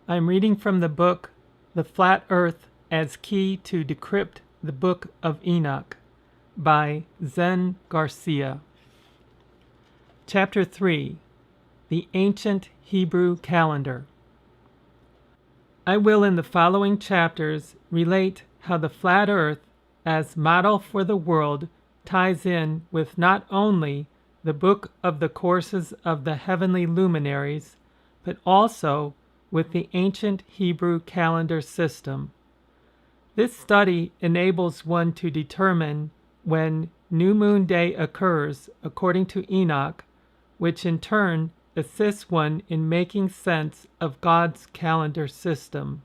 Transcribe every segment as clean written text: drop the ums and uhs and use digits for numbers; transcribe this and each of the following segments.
I'm reading from the book, The Flat Earth as Key to Decrypt the Book of Enoch by Zen Garcia. Chapter 3, The Ancient Hebrew Calendar. I will in the following chapters relate how the flat earth as model for the world ties in with not only the book of the courses of the heavenly luminaries, but also with the ancient Hebrew calendar system. This study enables one to determine when new moon day occurs according to Enoch, which in turn assists one in making sense of God's calendar system.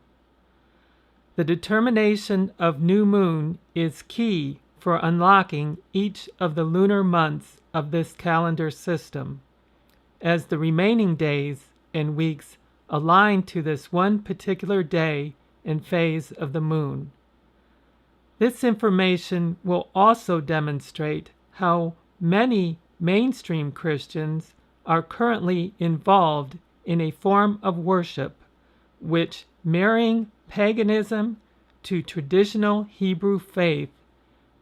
The determination of new moon is key for unlocking each of the lunar months of this calendar system, as the remaining days and weeks align to this one particular day and phase of the moon. This information will also demonstrate how many mainstream Christians are currently involved in a form of worship which, marrying paganism to traditional Hebrew faith,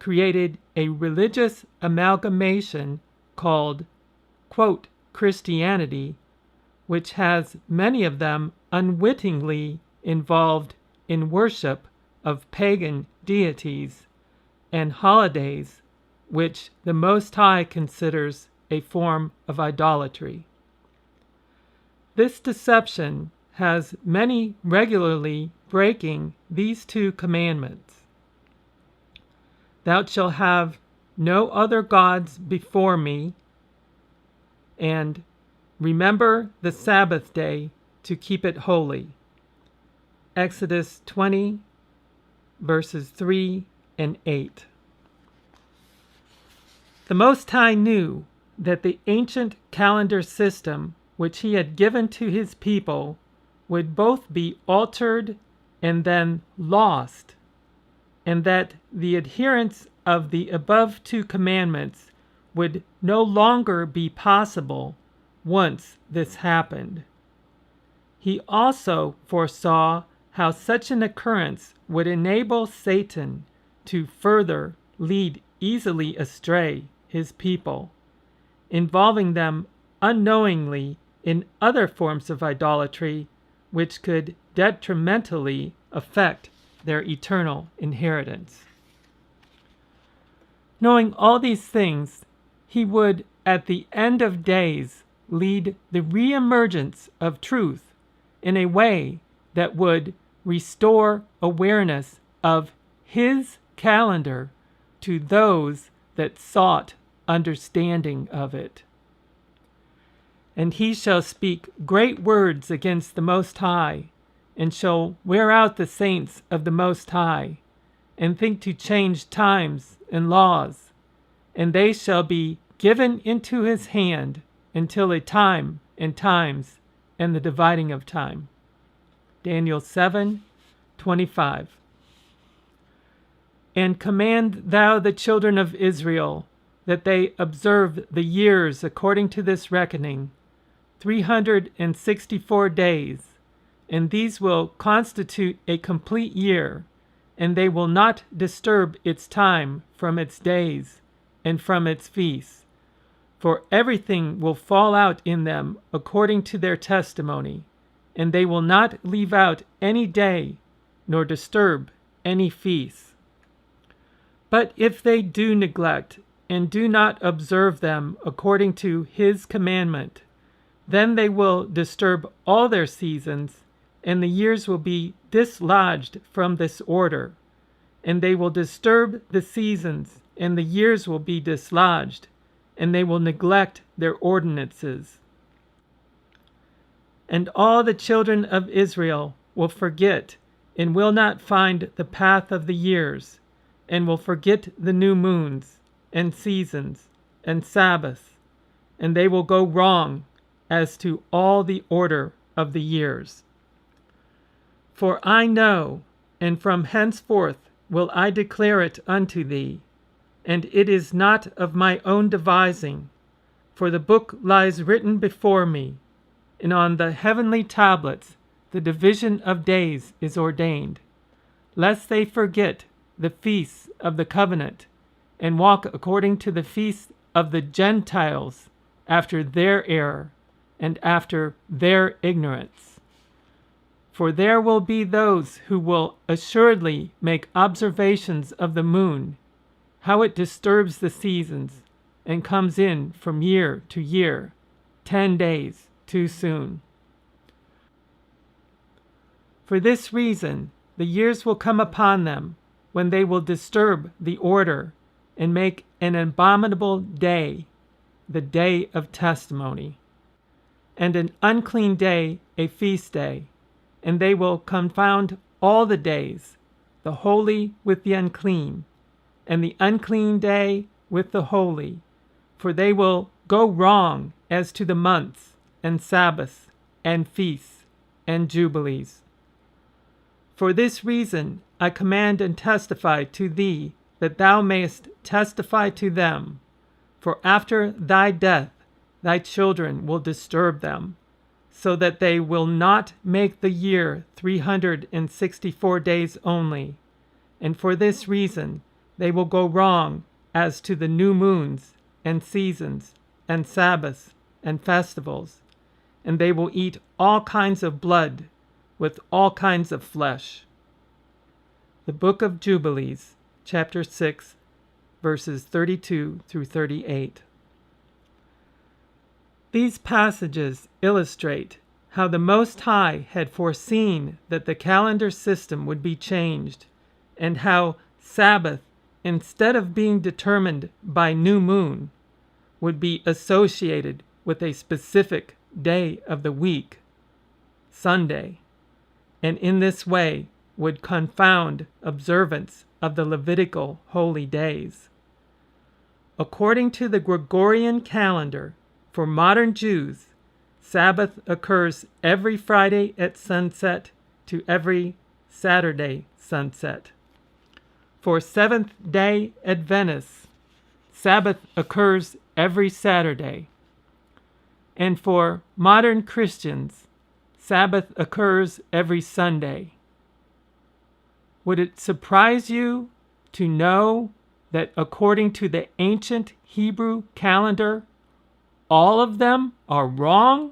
created a religious amalgamation called, quote, Christianity, which has many of them unwittingly involved in worship of pagan deities and holidays, which the Most High considers a form of idolatry. This deception has many regularly breaking these two commandments. Thou shalt have no other gods before me, and remember the Sabbath day to keep it holy. Exodus 20, verses 3 and 8. The Most High knew that the ancient calendar system which he had given to his people would both be altered and then lost, and that the adherence of the above two commandments would no longer be possible once this happened. He also foresaw how such an occurrence would enable Satan to further lead easily astray his people, involving them unknowingly in other forms of idolatry which could detrimentally affect their eternal inheritance. Knowing all these things, he would, at the end of days, lead the reemergence of truth in a way that would restore awareness of his calendar to those that sought understanding of it. And he shall speak great words against the Most High, and shall wear out the saints of the Most High, and think to change times and laws, and they shall be given into his hand until a time and times and the dividing of time. Daniel 7:25. And command thou the children of Israel that they observe the years according to this reckoning, 364 days, and these will constitute a complete year, and they will not disturb its time from its days and from its feasts, for everything will fall out in them according to their testimony, and they will not leave out any day, nor disturb any feast. But if they do neglect, and do not observe them according to his commandment, then they will disturb all their seasons, and the years will be dislodged from this order, and they will disturb the seasons, and the years will be dislodged, and they will neglect their ordinances. And all the children of Israel will forget, and will not find the path of the years, and will forget the new moons, and seasons, and Sabbaths, and they will go wrong as to all the order of the years. For I know, and from henceforth will I declare it unto thee, and it is not of my own devising, for the book lies written before me, and on the heavenly tablets the division of days is ordained, lest they forget the feasts of the covenant, and walk according to the feasts of the Gentiles after their error and after their ignorance. For there will be those who will assuredly make observations of the moon, how it disturbs the seasons, and comes in from year to year, 10 days too soon. For this reason, the years will come upon them when they will disturb the order and make an abominable day, the day of testimony, and an unclean day a feast day, and they will confound all the days, the holy with the unclean, and the unclean day with the holy, for they will go wrong as to the months and Sabbaths and feasts and jubilees. For this reason I command and testify to thee, that thou mayest testify to them. For after thy death thy children will disturb them, so that they will not make the year 364 days only. And for this reason they will go wrong as to the new moons and seasons and Sabbaths and festivals, and they will eat all kinds of blood with all kinds of flesh. The Book of Jubilees, chapter 6, verses 32 through 38. These passages illustrate how the Most High had foreseen that the calendar system would be changed, and how Sabbath, instead of being determined by new moon, would be associated with a specific day of the week, Sunday, and in this way would confound observance of the Levitical holy days. According to the Gregorian calendar, for modern Jews, Sabbath occurs every Friday at sunset to every Saturday sunset. For Seventh-day Adventists, Sabbath occurs every Saturday. And for modern Christians, Sabbath occurs every Sunday. Would it surprise you to know that according to the ancient Hebrew calendar, all of them are wrong?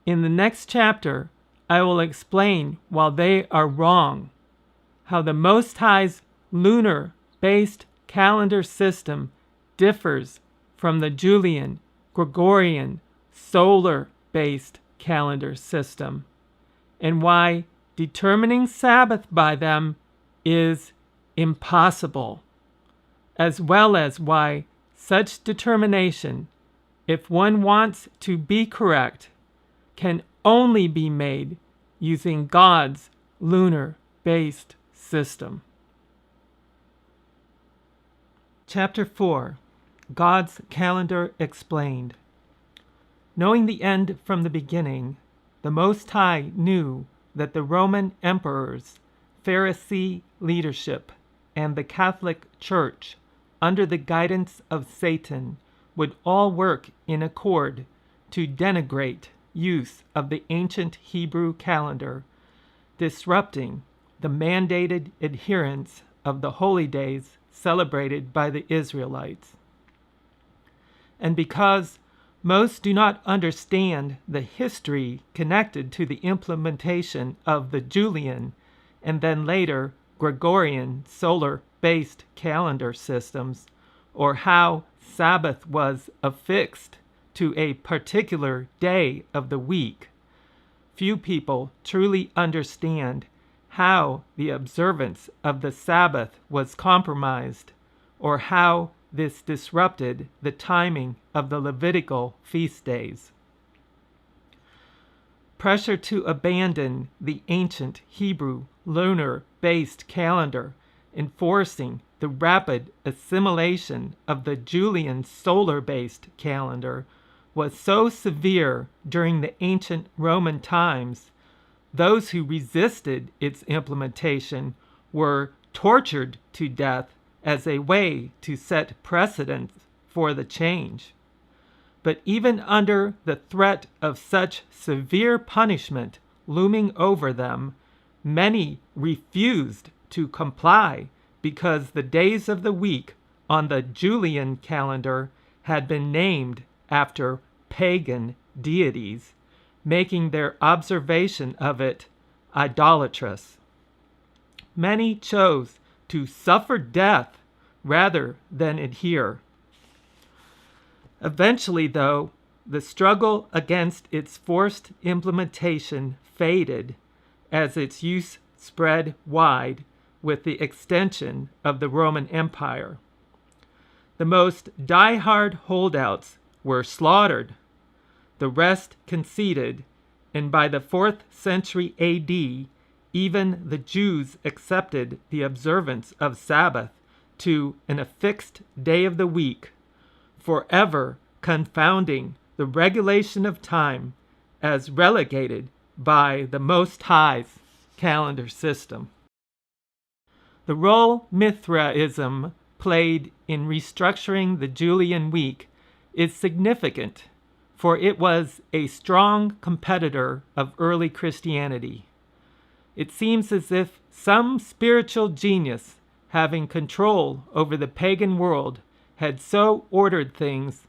In the next chapter, I will explain why they are wrong, how the Most High's lunar-based calendar system differs from the Julian, Gregorian, solar-based calendar system, and why determining Sabbath by them is impossible, as well as why such determination, if one wants to be correct, can only be made using God's lunar-based system. Chapter 4. God's Calendar Explained. Knowing the end from the beginning, the Most High knew that the Roman emperors, Pharisee leadership, and the Catholic Church, under the guidance of Satan, would all work in accord to denigrate use of the ancient Hebrew calendar, disrupting the mandated adherence of the holy days celebrated by the Israelites. And because most do not understand the history connected to the implementation of the Julian and then later Gregorian solar-based calendar systems, or how Sabbath was affixed to a particular day of the week, few people truly understand how the observance of the Sabbath was compromised, or how this disrupted the timing of the Levitical feast days. Pressure to abandon the ancient Hebrew lunar-based calendar, enforcing the rapid assimilation of the Julian solar-based calendar, was so severe during the ancient Roman times, those who resisted its implementation were tortured to death as a way to set precedent for the change. But even under the threat of such severe punishment looming over them, many refused to comply because the days of the week on the Julian calendar had been named after pagan deities, making their observation of it idolatrous. Many chose to suffer death rather than adhere. Eventually, though, the struggle against its forced implementation faded as its use spread wide with the extension of the Roman Empire. The most die-hard holdouts were slaughtered, the rest conceded, and by the 4th century AD, even the Jews accepted the observance of Sabbath to an affixed day of the week, forever confounding the regulation of time as relegated by the Most High's calendar system. The role Mithraism played in restructuring the Julian week is significant, for it was a strong competitor of early Christianity. It seems as if some spiritual genius having control over the pagan world had so ordered things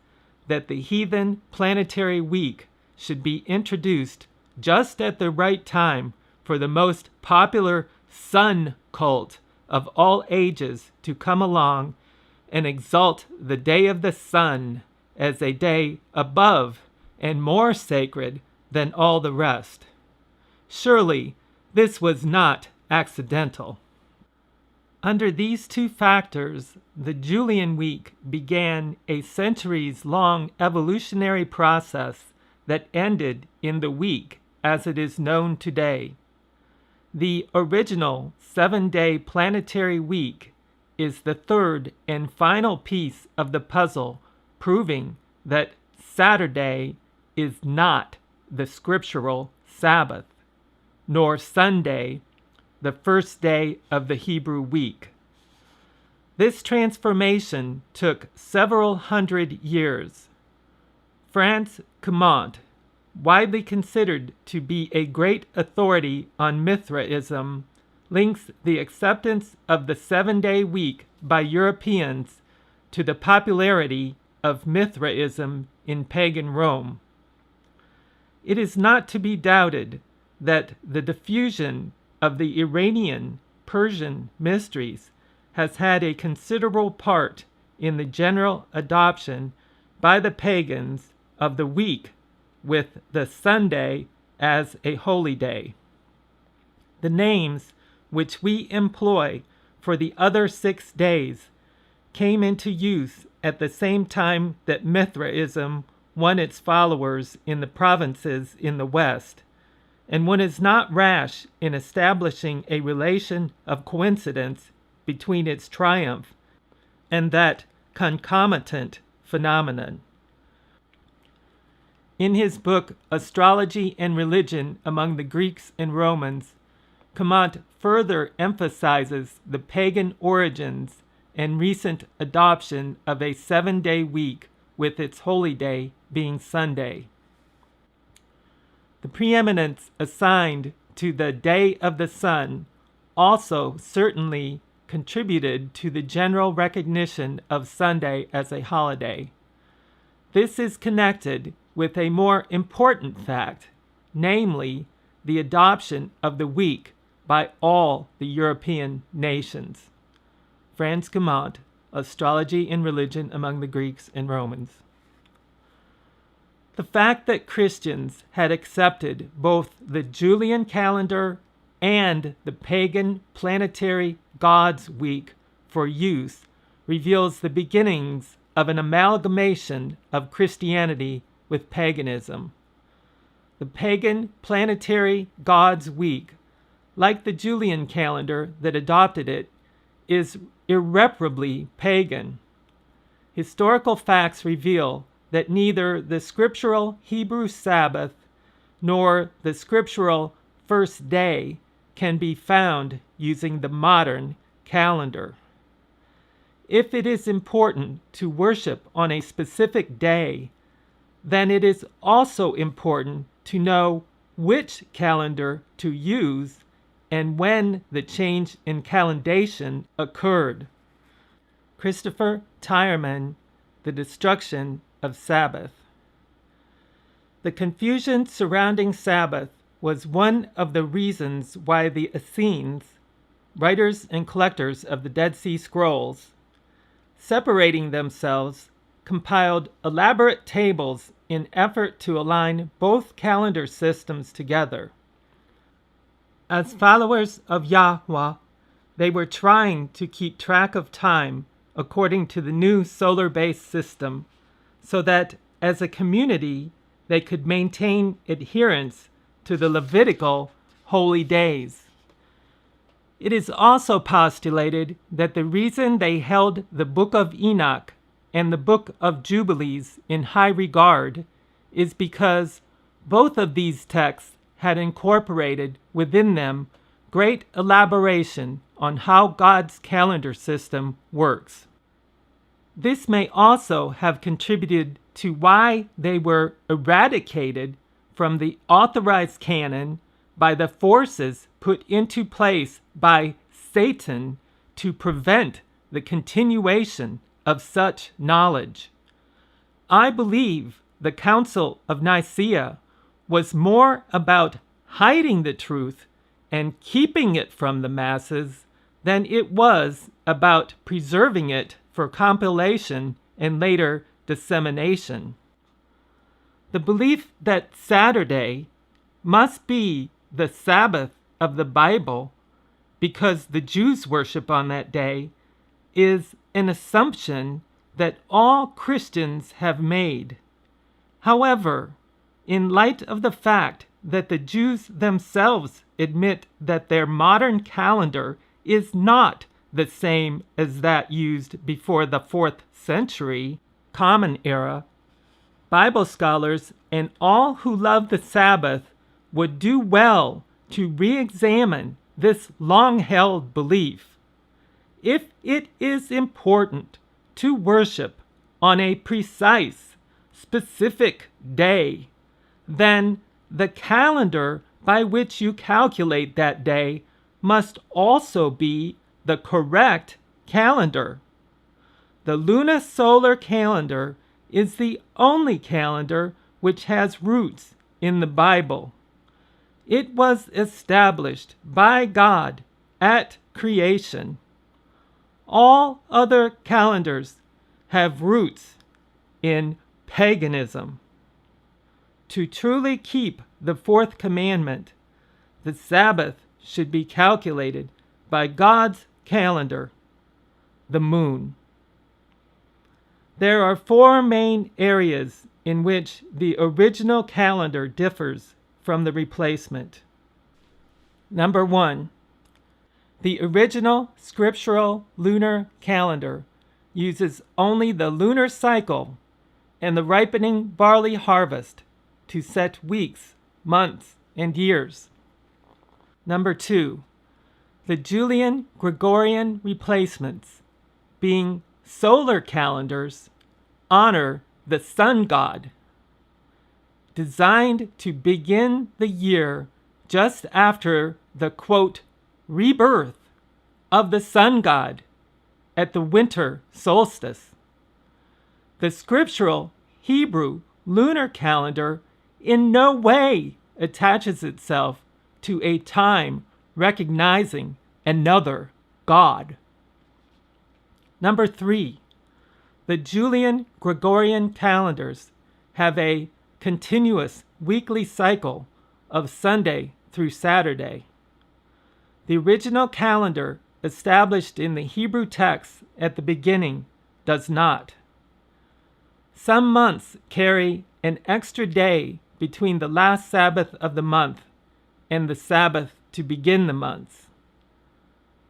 that the heathen planetary week should be introduced just at the right time for the most popular sun cult of all ages to come along and exalt the day of the sun as a day above and more sacred than all the rest. Surely this was not accidental. Under these two factors, the Julian week began a centuries-long evolutionary process that ended in the week as it is known today. The original 7-day planetary week is the third and final piece of the puzzle, proving that Saturday is not the scriptural Sabbath, nor Sunday, the first day of the Hebrew week. This transformation took several hundred years. Franz Cumont, widely considered to be a great authority on Mithraism, links the acceptance of the 7-day week by Europeans to the popularity of Mithraism in pagan Rome. It is not to be doubted that the diffusion of the Iranian Persian mysteries has had a considerable part in the general adoption by the pagans of the week with the Sunday as a holy day. The names which we employ for the other 6 days came into use at the same time that Mithraism won its followers in the provinces in the West, and one is not rash in establishing a relation of coincidence between its triumph and that concomitant phenomenon. In his book, Astrology and Religion Among the Greeks and Romans, Cumont further emphasizes the pagan origins and recent adoption of a 7-day week with its holy day being Sunday. The preeminence assigned to the day of the sun also certainly contributed to the general recognition of Sunday as a holiday. This is connected with a more important fact, namely the adoption of the week by all the European nations. Franz Cumont, Astrology and Religion Among the Greeks and Romans. The fact that Christians had accepted both the Julian calendar and the pagan planetary gods week for use reveals the beginnings of an amalgamation of Christianity with paganism. The pagan planetary gods week, like the Julian calendar that adopted it, is irreparably pagan. Historical facts reveal that neither the scriptural Hebrew Sabbath nor the scriptural first day can be found using the modern calendar. If it is important to worship on a specific day, then it is also important to know which calendar to use and when the change in calendation occurred. Christopher Tyerman, The Destruction of Sabbath. The confusion surrounding Sabbath was one of the reasons why the Essenes, writers and collectors of the Dead Sea Scrolls, separating themselves, compiled elaborate tables in effort to align both calendar systems together. As followers of Yahweh, they were trying to keep track of time according to the new solar-based system, so that as a community they could maintain adherence to the Levitical holy days. It is also postulated that the reason they held the Book of Enoch and the Book of Jubilees in high regard is because both of these texts had incorporated within them great elaboration on how God's calendar system works. This may also have contributed to why they were eradicated from the authorized canon by the forces put into place by Satan to prevent the continuation of such knowledge. I believe the Council of Nicaea was more about hiding the truth and keeping it from the masses than it was about preserving it for compilation and later dissemination. The belief that Saturday must be the Sabbath of the Bible because the Jews worship on that day is an assumption that all Christians have made. However, in light of the fact that the Jews themselves admit that their modern calendar is not the same as that used before the 4th century Common Era, Bible scholars and all who love the Sabbath would do well to re-examine this long-held belief. If it is important to worship on a precise, specific day, then the calendar by which you calculate that day must also be the correct calendar. The lunisolar calendar is the only calendar which has roots in the Bible. It was established by God at creation. All other calendars have roots in paganism. To truly keep the 4th commandment, the Sabbath should be calculated by God's calendar, the moon. There are 4 main areas in which the original calendar differs from the replacement. Number 1. The original scriptural lunar calendar uses only the lunar cycle and the ripening barley harvest to set weeks, months, and years. Number 2. The Julian Gregorian replacements, being solar calendars, honor the sun god. Designed to begin the year just after the, quote, rebirth of the sun god at the winter solstice. The scriptural Hebrew lunar calendar in no way attaches itself to a time recognizing another god. Number 3. The Julian Gregorian calendars have a continuous weekly cycle of Sunday through Saturday. The original calendar established in the Hebrew text at the beginning does not. Some months carry an extra day between the last Sabbath of the month and the Sabbath to begin the months.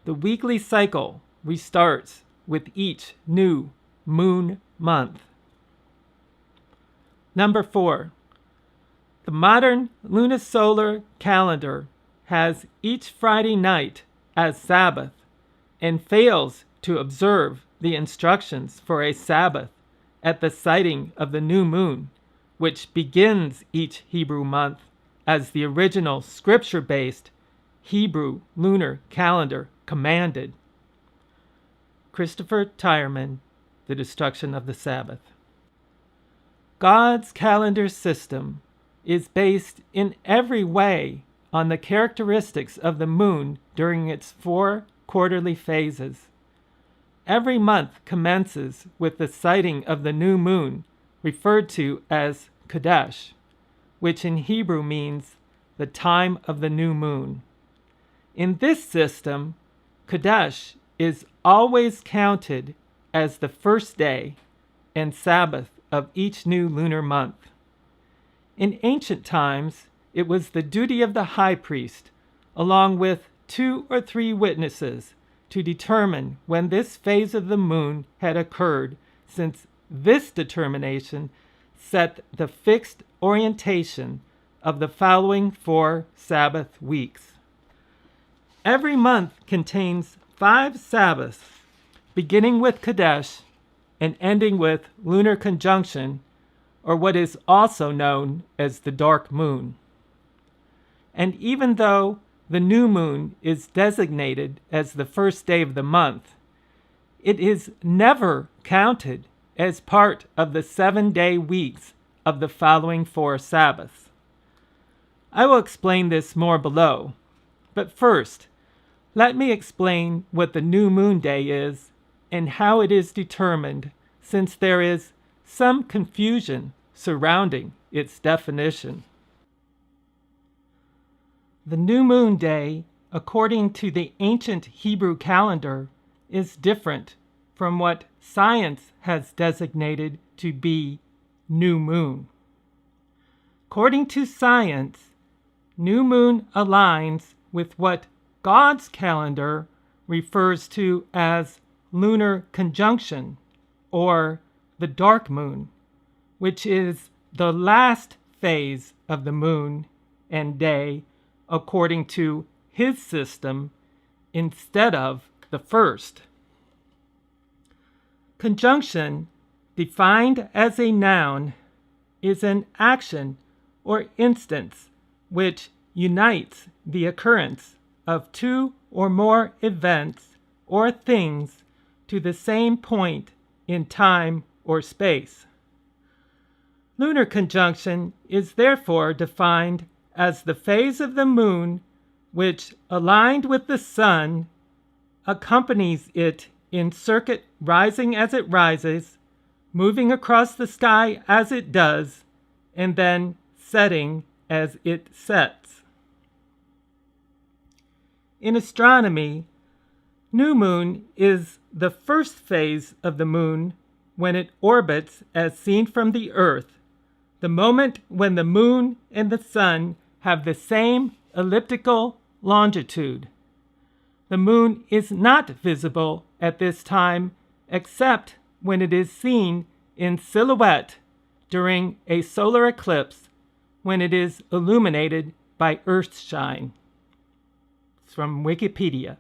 The weekly cycle restarts with each new moon month. Number 4. The modern lunisolar calendar has each Friday night as Sabbath and fails to observe the instructions for a Sabbath at the sighting of the new moon which begins each Hebrew month as the original scripture-based Hebrew lunar calendar commanded. Christopher Tyerman, The Destruction of the Sabbath. God's calendar system is based in every way on the characteristics of the moon during its 4 quarterly phases. Every month commences with the sighting of the new moon, referred to as Kodesh, which in Hebrew means the time of the new moon. In this system, Kodesh is always counted as the first day and Sabbath of each new lunar month. In ancient times, it was the duty of the high priest, along with 2 or 3 witnesses, to determine when this phase of the moon had occurred, since this determination set the fixed orientation of the following 4 Sabbath weeks. Every month contains 5 Sabbaths, beginning with Kodesh and ending with lunar conjunction, or what is also known as the dark moon. And even though the new moon is designated as the first day of the month, it is never counted as part of the 7-day weeks of the following 4 Sabbaths. I will explain this more below, but first, let me explain what the new moon day is and how it is determined, since there is some confusion surrounding its definition. The new moon day, according to the ancient Hebrew calendar, is different from what science has designated to be new moon. According to science, new moon aligns with what God's calendar refers to as lunar conjunction, or the dark moon, which is the last phase of the moon and day according to his system instead of the first. Conjunction, defined as a noun, is an action or instance which unites the occurrence of 2 or more events or things to the same point in time or space. Lunar conjunction is therefore defined as the phase of the moon which, aligned with the sun, accompanies it in circuit rising as it rises, moving across the sky as it does, and then setting as it sets. In astronomy, new moon is the first phase of the moon when it orbits as seen from the earth, the moment when the moon and the sun have the same elliptical longitude. The moon is not visible at this time except when it is seen in silhouette during a solar eclipse, when it is illuminated by earthshine. It's from Wikipedia.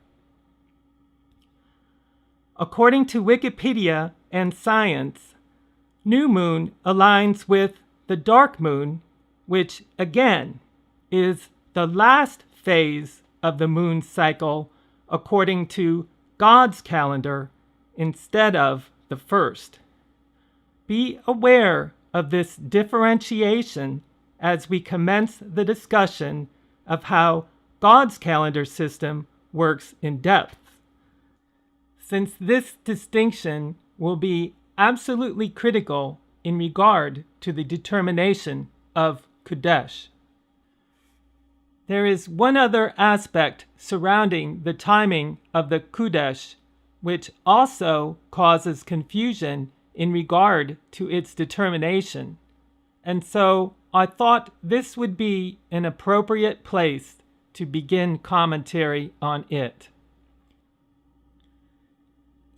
According to Wikipedia and science, new moon aligns with the dark moon, which again is the last phase of the moon cycle according to God's calendar instead of the first. Be aware of this differentiation as we commence the discussion of how God's calendar system works in depth, since this distinction will be absolutely critical in regard to the determination of Kodesh. There is one other aspect surrounding the timing of the Kodesh which also causes confusion in regard to its determination, and so I thought this would be an appropriate place to begin commentary on it.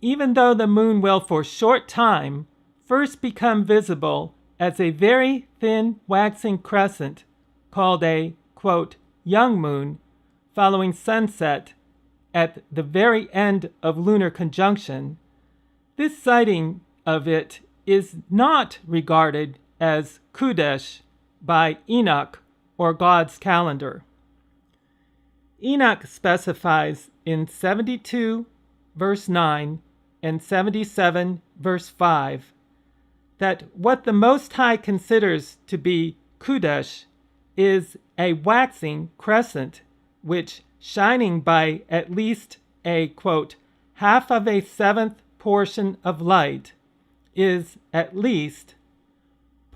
Even though the moon will for a short time first become visible as a very thin waxing crescent called a, quote, young moon following sunset at the very end of lunar conjunction, this sighting of it is not regarded as Kodesh by Enoch, or God's calendar. Enoch specifies in 72 verse 9 and 77 verse 5 that what the Most High considers to be Kodesh is a waxing crescent, which, shining by at least a, quote, half of a seventh portion of light, is at least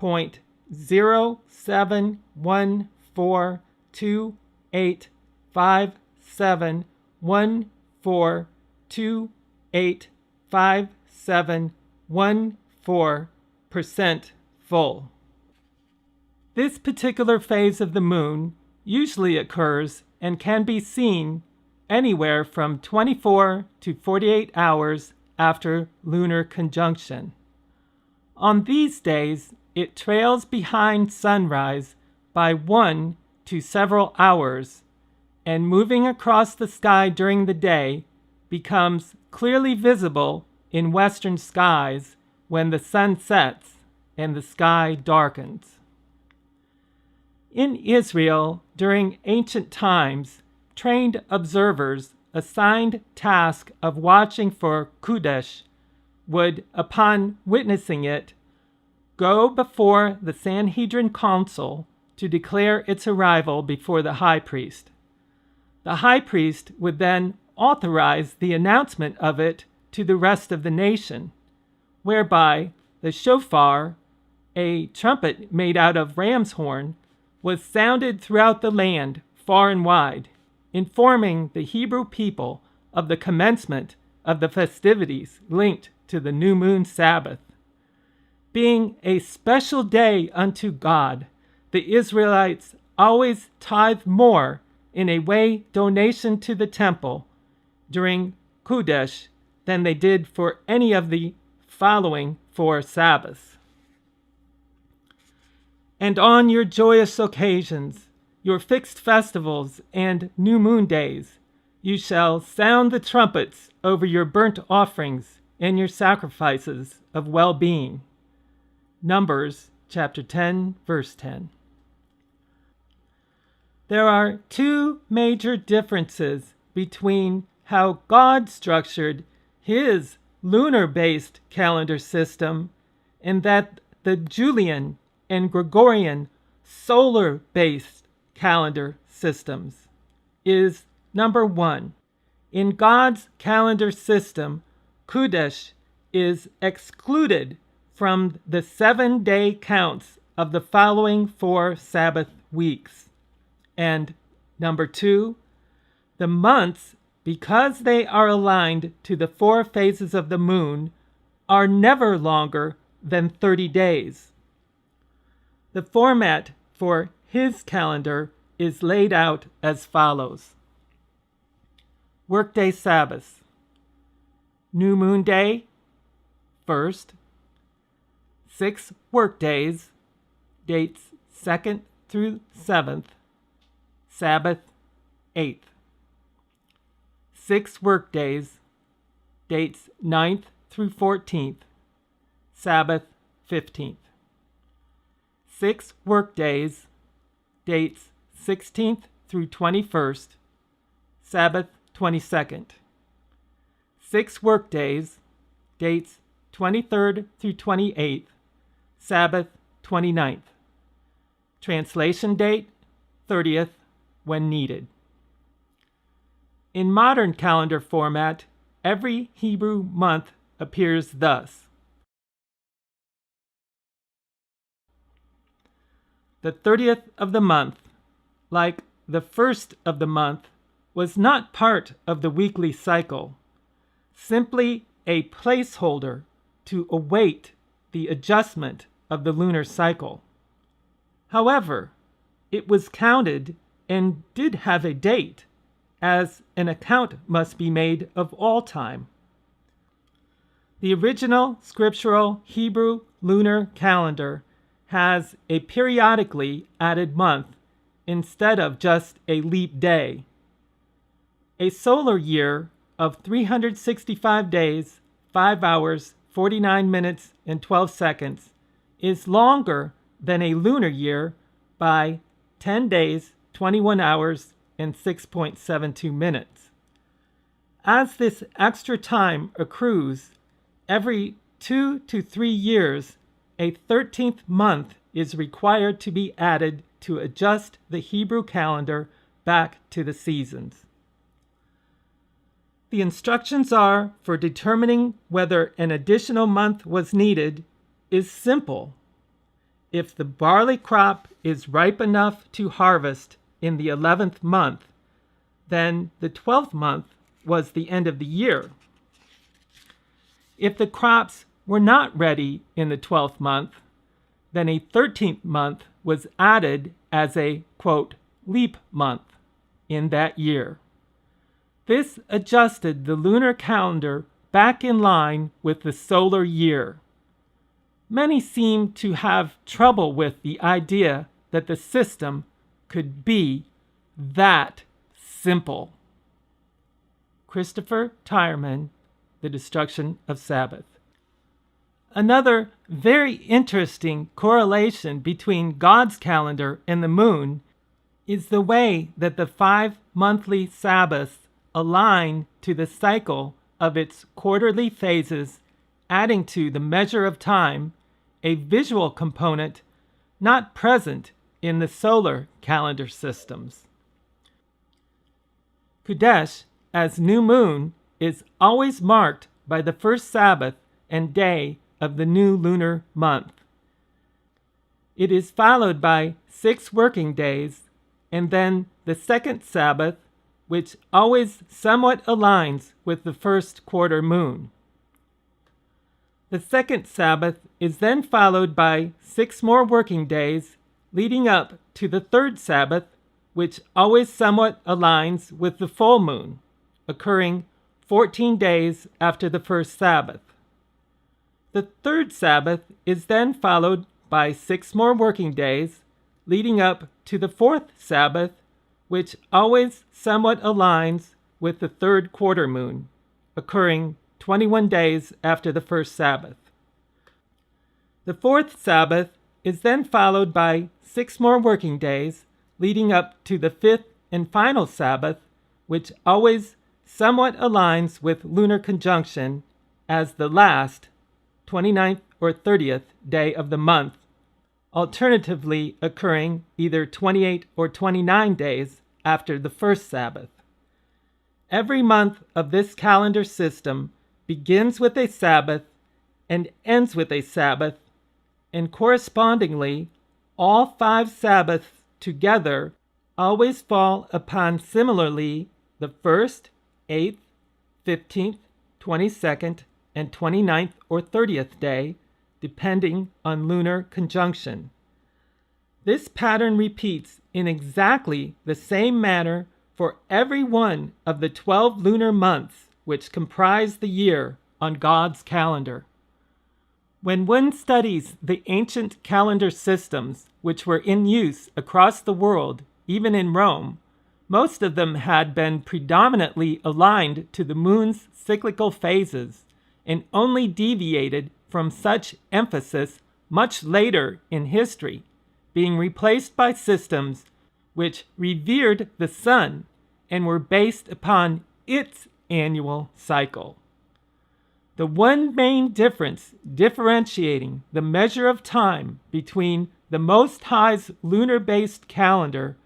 0.071428571428714% full. This particular phase of the moon usually occurs and can be seen anywhere from 24 to 48 hours after lunar conjunction. On these days, it trails behind sunrise by 1 to several hours, and moving across the sky during the day becomes clearly visible in western skies when the sun sets and the sky darkens. In Israel, during ancient times, trained observers assigned task of watching for Kodesh would, upon witnessing it, go before the Sanhedrin council to declare its arrival before the high priest. The high priest would then authorize the announcement of it to the rest of the nation, whereby the shofar, a trumpet made out of ram's horn, was sounded throughout the land far and wide, informing the Hebrew people of the commencement of the festivities linked to the new moon Sabbath. Being a special day unto God, the Israelites always tithed more in a way donation to the temple during Kodesh than they did for any of the following 4 Sabbaths. And on your joyous occasions, your fixed festivals and new moon days, you shall sound the trumpets over your burnt offerings and your sacrifices of well-being. Numbers chapter 10, verse 10. There are 2 major differences between how God structured his lunar-based calendar system and that the Julian and Gregorian solar-based calendar systems is, number 1, in God's calendar system, Kodesh is excluded from the 7-day counts of the following 4 Sabbath weeks. And number 2, the months, because they are aligned to the 4 phases of the moon, are never longer than 30 days. The format for his calendar is laid out as follows. Workday Sabbath. New moon day, 1st. 6 workdays, dates 2nd through 7th. Sabbath, 8th. 6 workdays, dates 9th through 14th. Sabbath, 15th. 6 workdays, dates 16th through 21st. Sabbath, 22nd. 6 workdays, dates 23rd through 28th. Sabbath, 29th. Translation date, 30th, when needed. In modern calendar format, every Hebrew month appears thus. The 30th of the month, like the 1st of the month, was not part of the weekly cycle, simply a placeholder to await the adjustment of the lunar cycle. However, it was counted and did have a date, as an account must be made of all time. The original scriptural Hebrew lunar calendar has a periodically added month instead of just a leap day. A solar year of 365 days, 5 hours, 49 minutes, and 12 seconds is longer than a lunar year by 10 days, 21 hours, and 6.72 minutes. As this extra time accrues, every 2 to 3 years, a 13th month is required to be added to adjust the Hebrew calendar back to the seasons. The instructions are for determining whether an additional month was needed is simple. If the barley crop is ripe enough to harvest in the 11th month, then the 12th month was the end of the year. If the crops were not ready in the 12th month, then a 13th month was added as a, quote, leap month in that year. This adjusted the lunar calendar back in line with the solar year. Many seem to have trouble with the idea that the system could be that simple. Christopher Tyerman, The Destruction of Sabbath. Another very interesting correlation between God's calendar and the moon is the way that the 5 monthly Sabbaths align to the cycle of its quarterly phases, adding to the measure of time, a visual component not present in the solar calendar systems. Chodesh, as new moon, is always marked by the first Sabbath and day of the new lunar month. It is followed by 6 working days, and then the second Sabbath, which always somewhat aligns with the first quarter moon. The second Sabbath is then followed by 6 more working days, leading up to the third Sabbath, which always somewhat aligns with the full moon, occurring 14 days after the first Sabbath. The third Sabbath is then followed by 6 more working days, leading up to the fourth Sabbath, which always somewhat aligns with the third quarter moon, occurring 21 days after the first Sabbath. The fourth Sabbath is then followed by 6 more working days, leading up to the fifth and final Sabbath, which always somewhat aligns with lunar conjunction as the last 29th or 30th day of the month, alternatively occurring either 28 or 29 days after the first Sabbath. Every month of this calendar system begins with a Sabbath and ends with a Sabbath, and correspondingly, all 5 Sabbaths together always fall upon similarly the 1st, 8th, 15th, 22nd, and 29th or 30th day, depending on lunar conjunction. This pattern repeats in exactly the same manner for every one of the 12 lunar months which comprise the year on God's calendar. When one studies the ancient calendar systems which were in use across the world, even in Rome, most of them had been predominantly aligned to the moon's cyclical phases and only deviated from such emphasis much later in history, being replaced by systems which revered the sun and were based upon its annual cycle. The one main difference differentiating the measure of time between the Most High's lunar-based calendar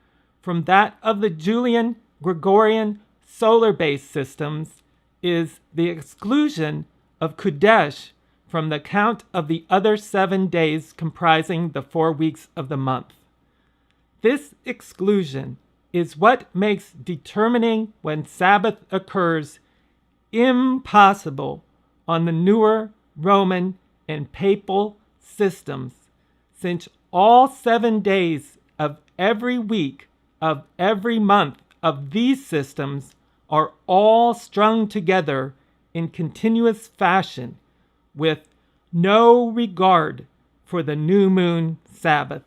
from that of the Julian, Gregorian, solar-based systems is the exclusion of Chodesh from the count of the other 7 days comprising the 4 weeks of the month. This exclusion is what makes determining when Sabbath occurs impossible on the newer Roman and papal systems, since all 7 days of every week of every month of these systems are all strung together in continuous fashion with no regard for the new moon Sabbath.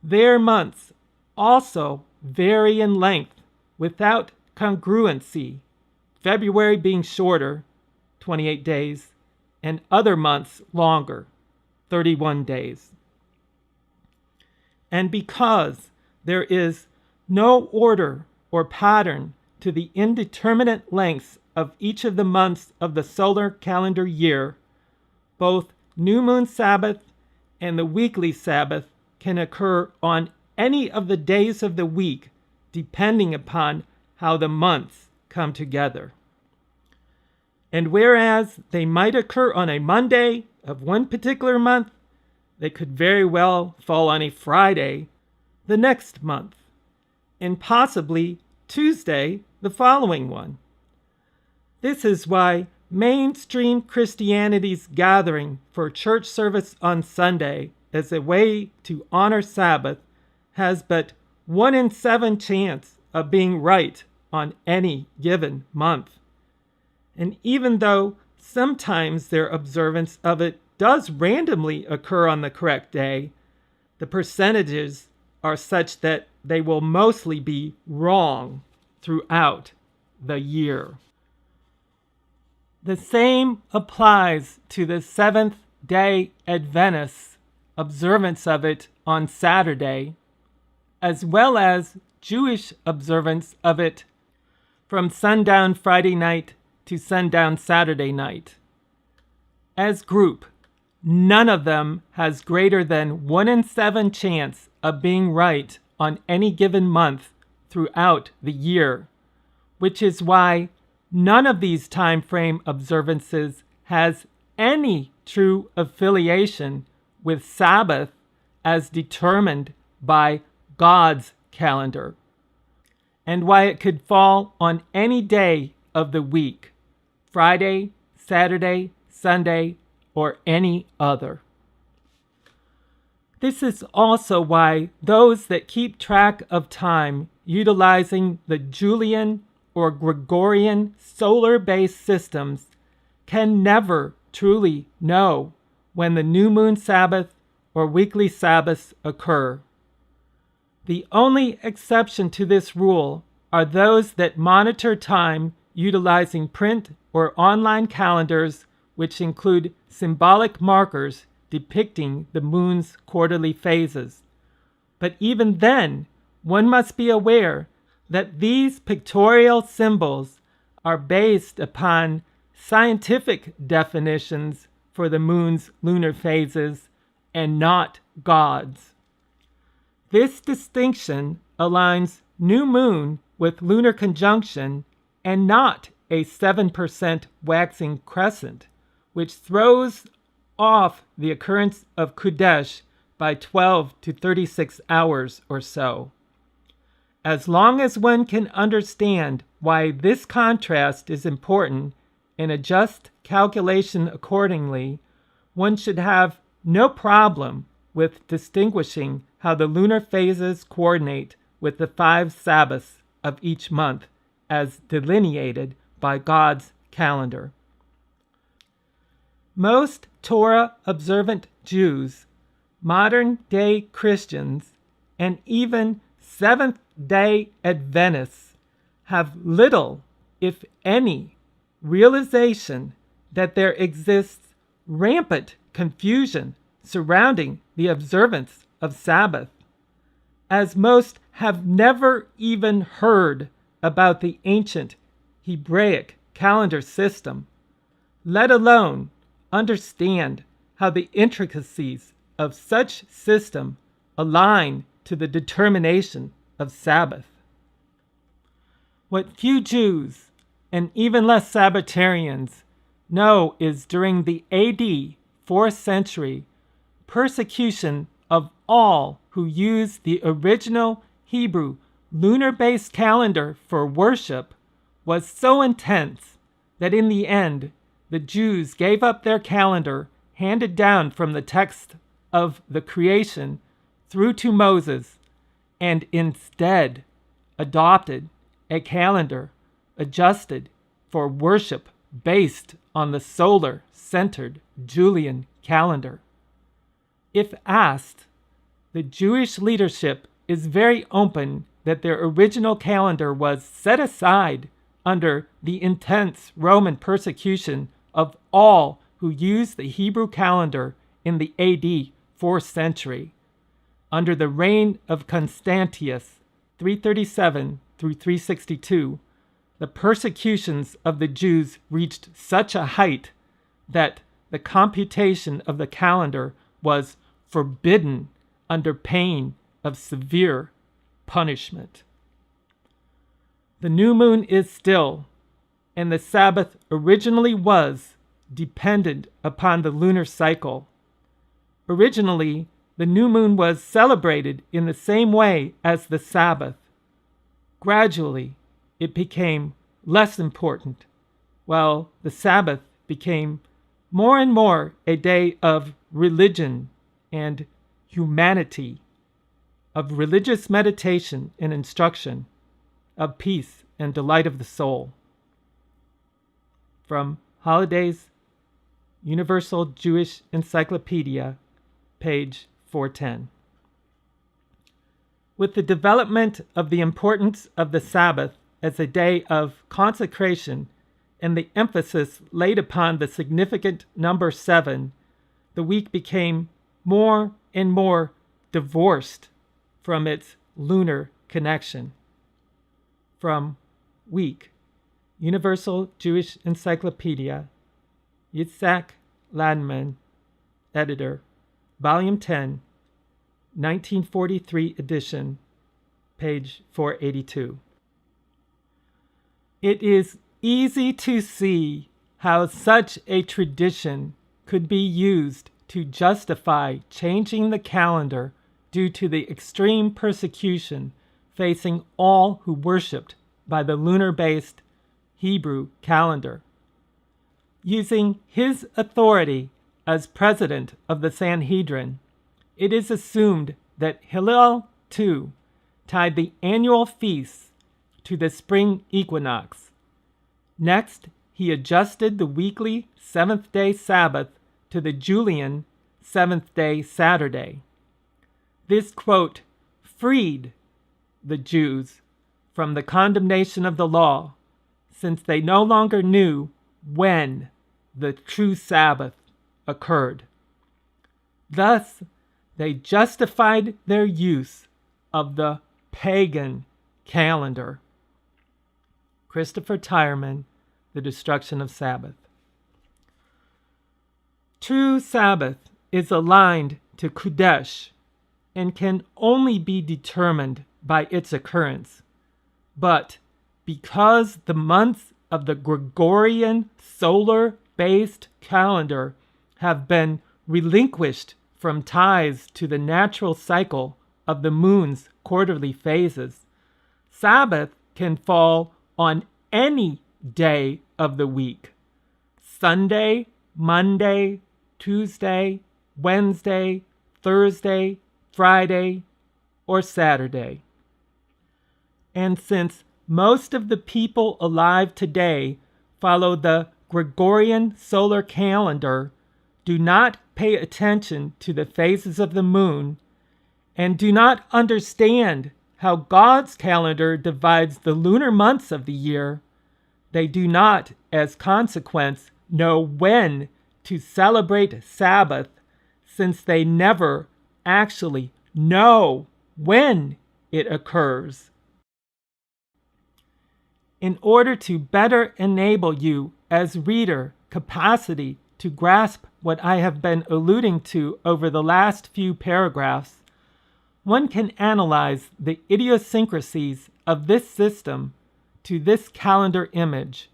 Their months also vary in length without congruency, February being shorter, 28 days, and other months longer, 31 days. And because there is no order or pattern to the indeterminate lengths of each of the months of the solar calendar year, both new moon Sabbath and the weekly Sabbath can occur on any of the days of the week, depending upon how the months come together. And whereas they might occur on a Monday of one particular month, they could very well fall on a Friday the next month, and possibly Tuesday the following one. This is why mainstream Christianity's gathering for church service on Sunday as a way to honor Sabbath has but 1 in 7 chance of being right on any given month. And even though sometimes their observance of it does randomly occur on the correct day, the percentages are such that they will mostly be wrong throughout the year. The same applies to the Seventh-day Adventists' observance of it on Saturday, as well as Jewish observance of it from sundown Friday night to sundown Saturday night. As group, none of them has greater than 1 in 7 chance of being right on any given month throughout the year, which is why none of these time frame observances has any true affiliation with Sabbath as determined by God's calendar, and why it could fall on any day of the week, Friday, Saturday, Sunday, or any other. This is also why those that keep track of time utilizing the Julian or Gregorian solar-based systems can never truly know when the new moon Sabbath or weekly Sabbaths occur. The only exception to this rule are those that monitor time utilizing print or online calendars, which include symbolic markers depicting the moon's quarterly phases. But even then, one must be aware that these pictorial symbols are based upon scientific definitions for the moon's lunar phases and not God's. This distinction aligns new moon with lunar conjunction and not a 7% waxing crescent, which throws off the occurrence of Kudesh by 12 to 36 hours or so. As long as one can understand why this contrast is important and adjust calculation accordingly, one should have no problem with distinguishing how the lunar phases coordinate with the 5 Sabbaths of each month as delineated by God's calendar. Most Torah-observant Jews, modern-day Christians, and even Seventh-day Adventists have little, if any, realization that there exists rampant confusion surrounding the observance of Sabbath, as most have never even heard about the ancient Hebraic calendar system, let alone understand how the intricacies of such system align to the determination of Sabbath. What few Jews, and even less Sabbatarians, know is during the AD 4th century, persecution of all who used the original Hebrew lunar-based calendar for worship was so intense that in the end, the Jews gave up their calendar handed down from the text of the creation through to Moses, and instead adopted a calendar adjusted for worship based on the solar-centered Julian calendar. If asked, the Jewish leadership is very open that their original calendar was set aside under the intense Roman persecution of all who used the Hebrew calendar in the AD 4th century. Under the reign of Constantius, 337 through 362, the persecutions of the Jews reached such a height that the computation of the calendar was forbidden under pain of severe punishment. The new moon is still, and the Sabbath originally was, dependent upon the lunar cycle. Originally, the new moon was celebrated in the same way as the Sabbath. Gradually, it became less important, while the Sabbath became more and more a day of religion and humanity, of religious meditation and instruction, of peace and delight of the soul. From Holidays, Universal Jewish Encyclopedia, page 410. With the development of the importance of the Sabbath as a day of consecration and the emphasis laid upon the significant number 7, the week became more and more divorced from its lunar connection. From Week, Universal Jewish Encyclopedia, Yitzhak Landman, editor, Volume 10, 1943 edition, page 482. It is easy to see how such a tradition could be used to justify changing the calendar due to the extreme persecution facing all who worshipped by the lunar-based Hebrew calendar. Using his authority as president of the Sanhedrin, it is assumed that Hillel too tied the annual feasts to the spring equinox. Next, he adjusted the weekly seventh-day Sabbath to the Julian seventh-day Saturday. This, quote, freed the Jews from the condemnation of the law, since they no longer knew when the true Sabbath occurred. Thus, they justified their use of the pagan calendar. Christopher Tyerman, The Destruction of Sabbath. True Sabbath is aligned to Kodesh and can only be determined by its occurrence. But because the months of the Gregorian solar-based calendar have been relinquished from ties to the natural cycle of the moon's quarterly phases, Sabbath can fall on any day of the week: Sunday, Monday, Tuesday, Wednesday, Thursday, Friday, or Saturday. And since most of the people alive today follow the Gregorian solar calendar, do not pay attention to the phases of the moon, and do not understand how God's calendar divides the lunar months of the year, they do not, as consequence, know when to celebrate Sabbath, since they never actually know when it occurs. In order to better enable you as reader capacity to grasp what I have been alluding to over the last few paragraphs, one can analyze the idiosyncrasies of this system to this calendar image.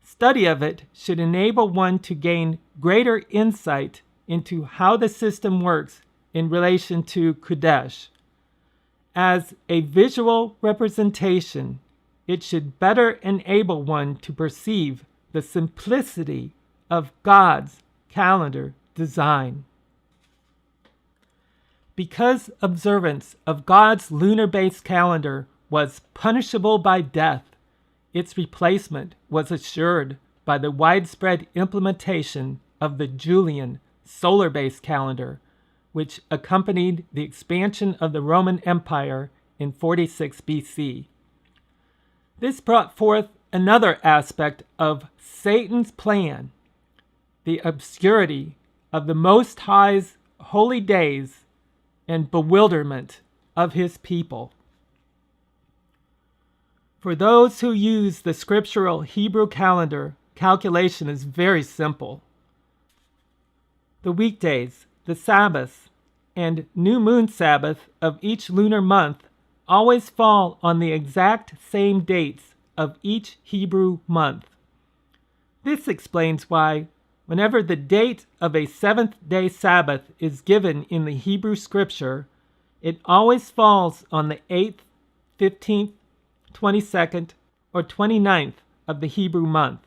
Study of it should enable one to gain greater insight into how the system works in relation to Kodesh. As a visual representation, it should better enable one to perceive the simplicity of God's calendar design. Because observance of God's lunar-based calendar was punishable by death, its replacement was assured by the widespread implementation of the Julian solar-based calendar, which accompanied the expansion of the Roman Empire in 46 BC. This brought forth another aspect of Satan's plan: the obscurity of the Most High's holy days and bewilderment of his people. For those who use the scriptural Hebrew calendar, calculation is very simple. The weekdays, the Sabbath, and new moon Sabbath of each lunar month always fall on the exact same dates of each Hebrew month. This explains why, whenever the date of a seventh-day Sabbath is given in the Hebrew scripture, it always falls on the 8th, 15th, 22nd, or 29th of the Hebrew month.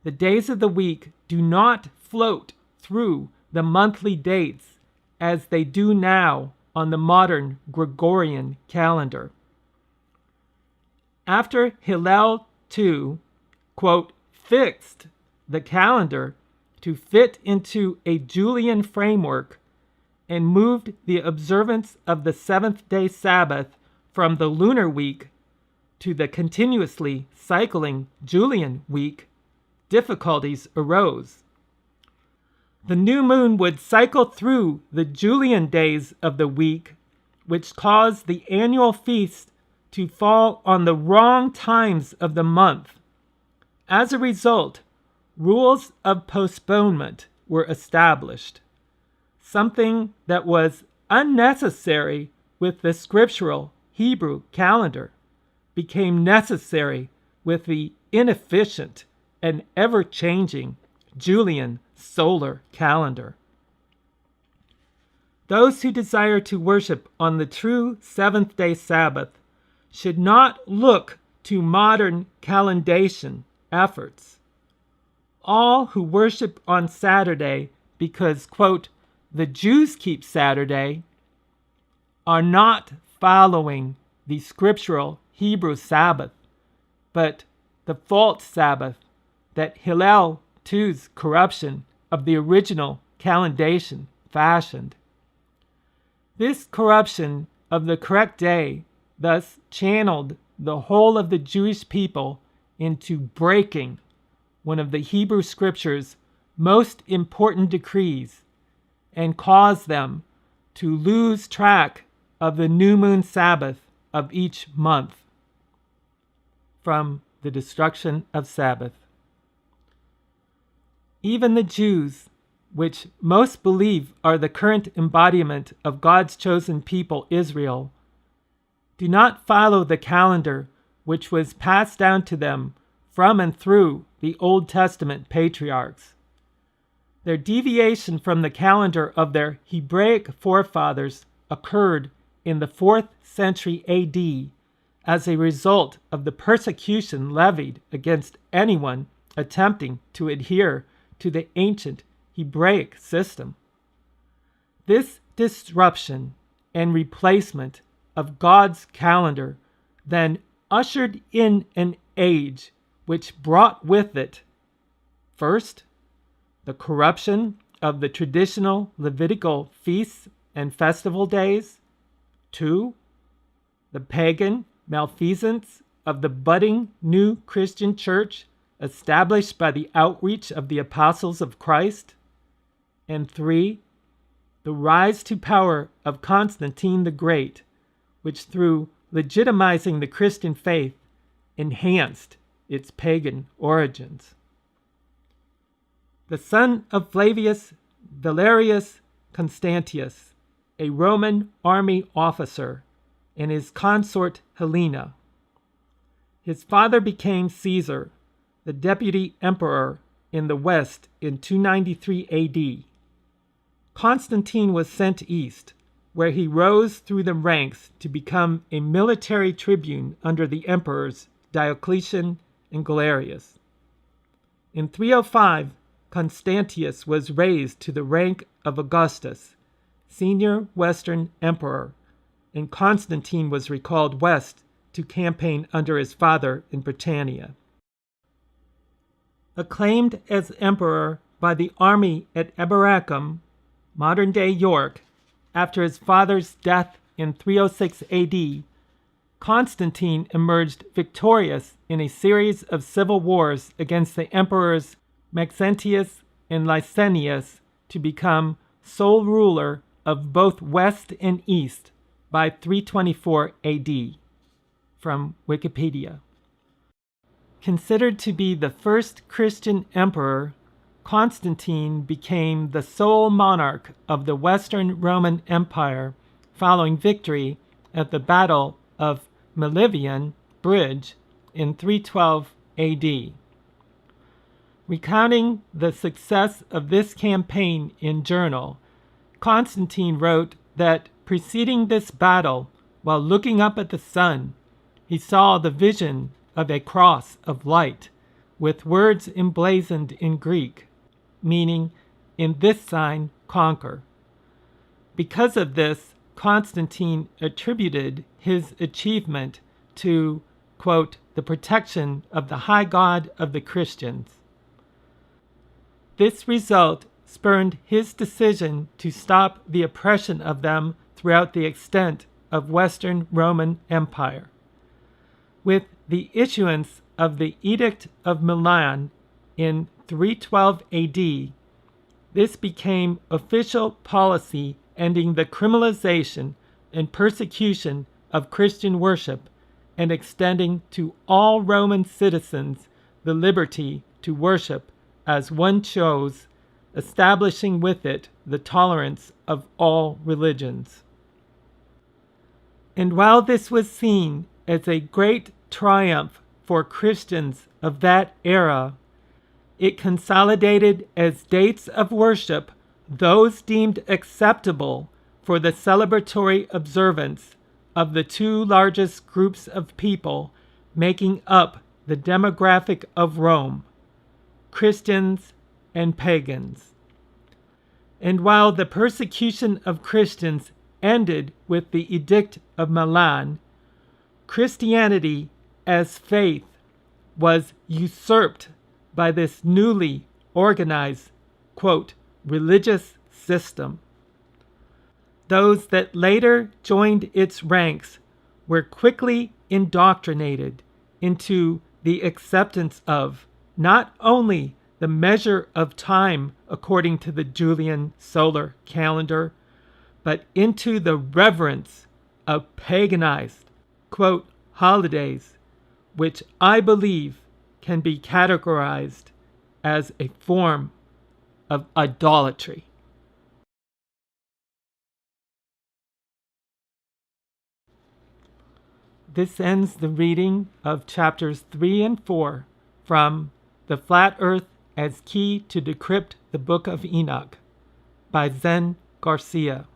The days of the week do not float through the monthly dates as they do now on the modern Gregorian calendar. After Hillel II, quote, fixed the calendar to fit into a Julian framework and moved the observance of the seventh-day Sabbath from the lunar week to the continuously cycling Julian week, difficulties arose. The new moon would cycle through the Julian days of the week, which caused the annual feast to fall on the wrong times of the month. As a result, rules of postponement were established, something that was unnecessary with the scriptural Hebrew calendar became necessary with the inefficient and ever-changing Julian solar calendar. Those who desire to worship on the true seventh-day Sabbath should not look to modern calendation efforts. All who worship on Saturday because, quote, the Jews keep Saturday, are not following the scriptural Hebrew Sabbath, but the false Sabbath that Hillel II's corruption of the original calendation fashioned. This corruption of the correct day thus channeled the whole of the Jewish people into breaking one of the Hebrew Scripture's most important decrees and caused them to lose track of the new moon Sabbath of each month. From The Destruction of Sabbath. Even the Jews, which most believe are the current embodiment of God's chosen people Israel, do not follow the calendar which was passed down to them from and through the Old Testament patriarchs. Their deviation from the calendar of their Hebraic forefathers occurred in the 4th century AD as a result of the persecution levied against anyone attempting to adhere to the ancient Hebraic system. This disruption and replacement of God's calendar then ushered in an age which brought with it, first, the corruption of the traditional Levitical feasts and festival days, 2, the pagan malfeasance of the budding new Christian church established by the outreach of the apostles of Christ, and 3, the rise to power of Constantine the Great, which through legitimizing the Christian faith enhanced its pagan origins. The son of Flavius Valerius Constantius, a Roman army officer, and his consort Helena. His father became Caesar, the deputy emperor in the West in 293 AD. Constantine was sent east, where he rose through the ranks to become a military tribune under the emperors Diocletian and Galerius. In 305, Constantius was raised to the rank of Augustus, senior Western emperor, and Constantine was recalled west to campaign under his father in Britannia. Acclaimed as emperor by the army at Eboracum, modern-day York, after his father's death in 306 AD, Constantine emerged victorious in a series of civil wars against the emperors Maxentius and Licinius to become sole ruler of both West and East by 324 AD, from Wikipedia. Considered to be the first Christian emperor, Constantine became the sole monarch of the Western Roman Empire following victory at the Battle of Milvian Bridge in 312 AD. Recounting the success of this campaign in journal, Constantine wrote that preceding this battle, while looking up at the sun, he saw the vision of a cross of light with words emblazoned in Greek, meaning, "In this sign conquer." Because of this, Constantine attributed his achievement to, quote, "the protection of the high God of the Christians." This result spurred his decision to stop the oppression of them throughout the extent of Western Roman Empire. With the issuance of the Edict of Milan in 312 AD, this became official policy ending the criminalization and persecution of Christian worship and extending to all Roman citizens the liberty to worship as one chose, establishing with it the tolerance of all religions. And while this was seen as a great triumph for Christians of that era, it consolidated as dates of worship those deemed acceptable for the celebratory observance of the two largest groups of people making up the demographic of Rome, Christians and pagans. And while the persecution of Christians ended with the Edict of Milan, Christianity as faith was usurped by this newly organized, quote, religious system. Those that later joined its ranks were quickly indoctrinated into the acceptance of not only the measure of time according to the Julian solar calendar, but into the reverence of paganized, quote, holidays, which I believe can be categorized as a form of idolatry. This ends the reading of chapters 3 and 4 from The Flat Earth as Key to Decrypt the Book of Enoch by Zen Garcia.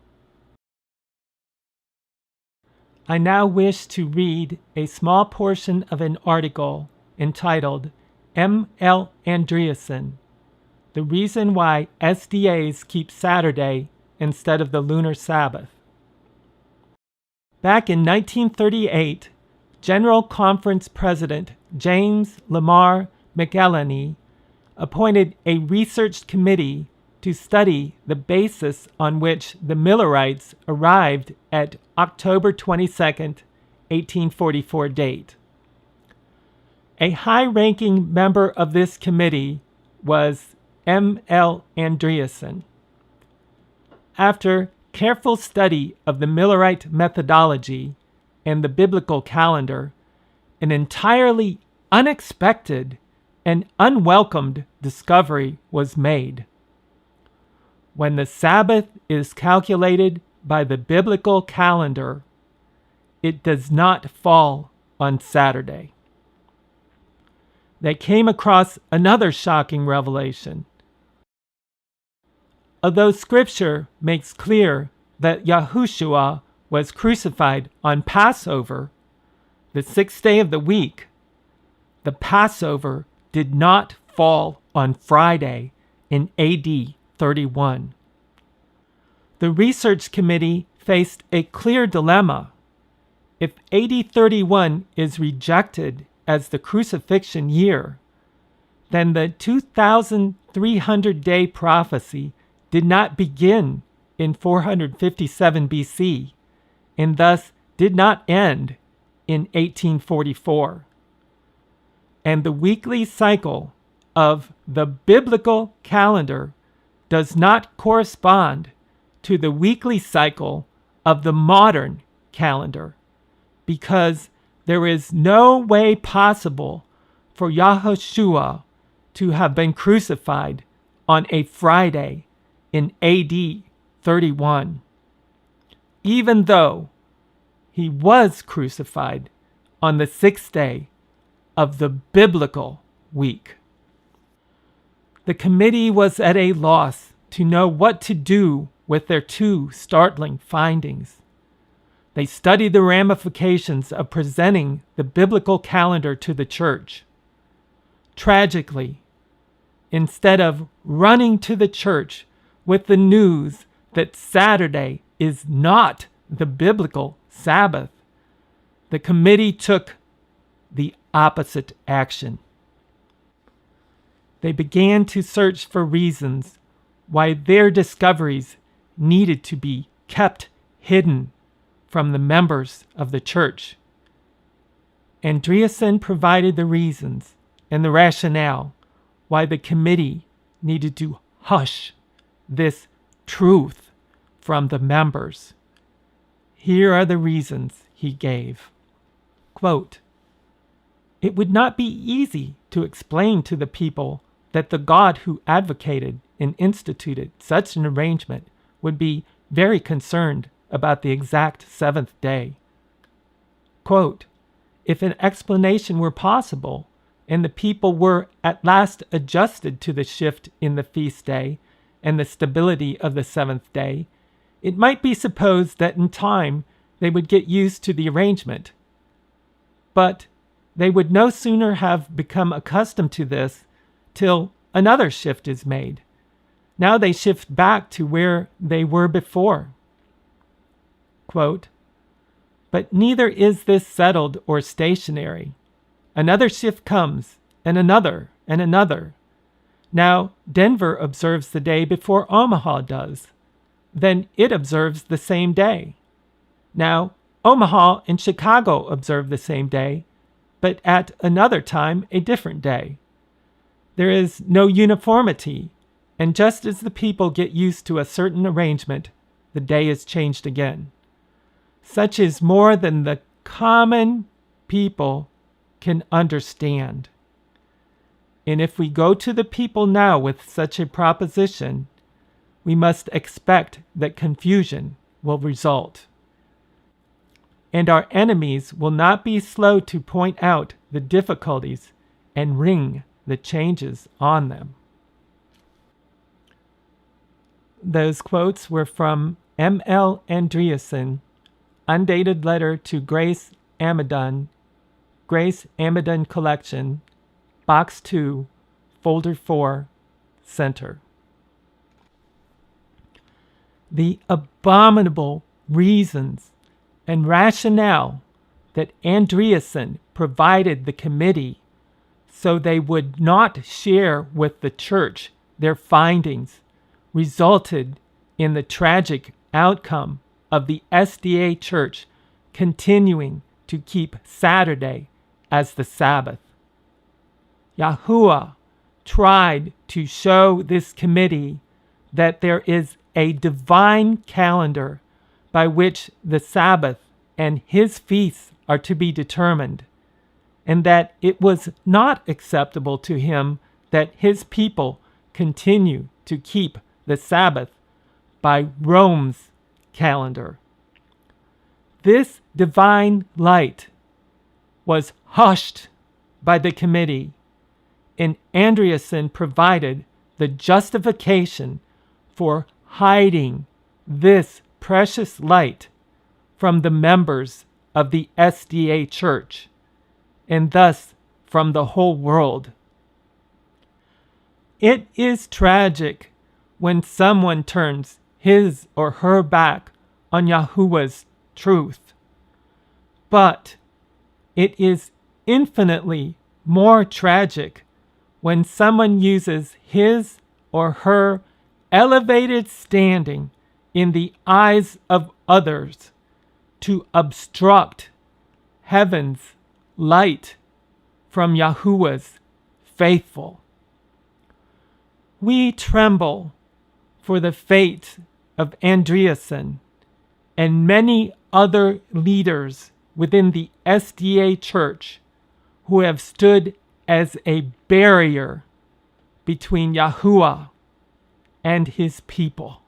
I now wish to read a small portion of an article entitled M. L. Andreasen, The Reason Why SDAs Keep Saturday Instead of the Lunar Sabbath. Back in 1938, General Conference President James Lamar McElhenney appointed a research committee to study the basis on which the Millerites arrived at October 22, 1844 date. A high-ranking member of this committee was M. L. Andreasen. After careful study of the Millerite methodology and the biblical calendar, an entirely unexpected and unwelcomed discovery was made. When the Sabbath is calculated by the biblical calendar, it does not fall on Saturday. They came across another shocking revelation. Although Scripture makes clear that Yahushua was crucified on Passover, the sixth day of the week, the Passover did not fall on Friday in AD 31. The research committee faced a clear dilemma. If AD 31 is rejected as the crucifixion year, then the 2,300-day prophecy did not begin in 457 BC and thus did not end in 1844. And the weekly cycle of the biblical calendar does not correspond to the weekly cycle of the modern calendar, because there is no way possible for Yahushua to have been crucified on a Friday in AD 31, even though he was crucified on the 6th day of the biblical week. The committee was at a loss to know what to do with their two startling findings. They studied the ramifications of presenting the biblical calendar to the church. Tragically, instead of running to the church with the news that Saturday is not the biblical Sabbath, the committee took the opposite action. They began to search for reasons why their discoveries needed to be kept hidden from the members of the church. Andreasen provided the reasons and the rationale why the committee needed to hush this truth from the members. Here are the reasons he gave. Quote, "It would not be easy to explain to the people that the God who advocated and instituted such an arrangement would be very concerned about the exact seventh day. Quote, if an explanation were possible, and the people were at last adjusted to the shift in the feast day and the stability of the seventh day, it might be supposed that in time they would get used to the arrangement. But they would no sooner have become accustomed to this till another shift is made. Now they shift back to where they were before. Quote, but neither is this settled or stationary. Another shift comes, and another, and another. Now Denver observes the day before Omaha does. Then it observes the same day. Now Omaha and Chicago observe the same day, but at another time a different day. There is no uniformity, and just as the people get used to a certain arrangement, the day is changed again. Such is more than the common people can understand. And if we go to the people now with such a proposition, we must expect that confusion will result. And our enemies will not be slow to point out the difficulties and ring the changes on them. Those quotes were from M.L. Andreasen, Undated Letter to Grace Amadon, Grace Amadon Collection, Box 2, Folder 4, Center. The abominable reasons and rationale that Andreasen provided the committee so they would not share with the church their findings resulted in the tragic outcome of the SDA Church continuing to keep Saturday as the Sabbath. Yahuwah tried to show this committee that there is a divine calendar by which the Sabbath and his feasts are to be determined, and that it was not acceptable to him that his people continue to keep the Sabbath by Rome's calendar. This divine light was hushed by the committee, and Andreasen provided the justification for hiding this precious light from the members of the SDA Church, and thus from the whole world. It is tragic when someone turns his or her back on Yahuwah's truth, but it is infinitely more tragic when someone uses his or her elevated standing in the eyes of others to obstruct heaven's light from Yahuwah's faithful. We tremble for the fate of Andreasen and many other leaders within the SDA Church who have stood as a barrier between Yahuwah and his people.